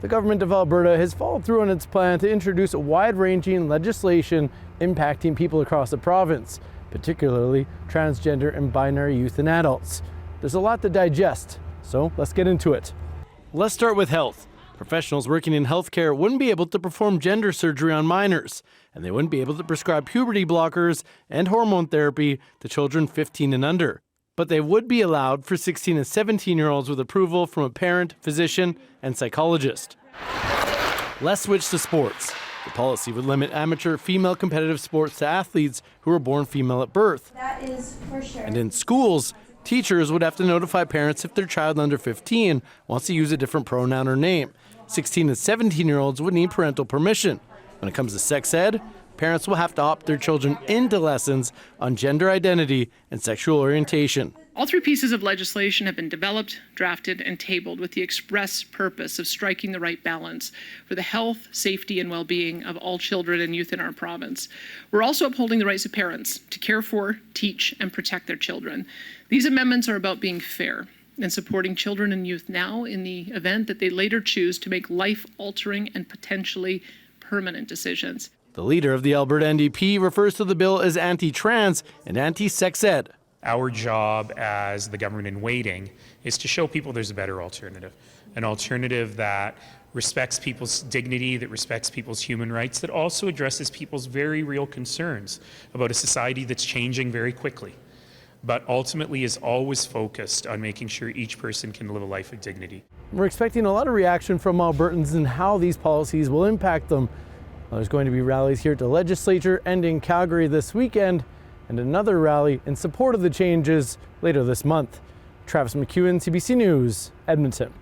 The government of Alberta has followed through on its plan to introduce wide-ranging legislation impacting people across the province, particularly transgender and binary youth and adults. There's a lot to digest, so let's get into it. Let's start with health. Professionals working in healthcare wouldn't be able to perform gender surgery on minors, and they wouldn't be able to prescribe puberty blockers and hormone therapy to children 15 and under. But they would be allowed for 16 and 17-year-olds with approval from a parent, physician, and psychologist. Let's switch to sports. The policy would limit amateur female competitive sports to athletes who were born female at birth. That is for sure. And in schools, teachers would have to notify parents if their child under 15 wants to use a different pronoun or name. 16 and 17-year-olds would need parental permission. When it comes to sex ed, parents will have to opt their children into lessons on gender identity and sexual orientation. All three pieces of legislation have been developed, drafted, and tabled with the express purpose of striking the right balance for the health, safety, and well-being of all children and youth in our province. We're also upholding the rights of parents to care for, teach, and protect their children. These amendments are about being fair and supporting children and youth now in the event that they later choose to make life-altering and potentially permanent decisions. The leader of the Alberta NDP refers to the bill as anti-trans and anti-sex ed. Our job as the government in waiting is to show people there's a better alternative, an alternative that respects people's dignity, that respects people's human rights, that also addresses people's very real concerns about a society that's changing very quickly, but ultimately is always focused on making sure each person can live a life of dignity. We're expecting a lot of reaction from Albertans and how these policies will impact them. There's going to be rallies here at the legislature and in Calgary this weekend, and another rally in support of the changes later this month. Travis McEwan, CBC News, Edmonton.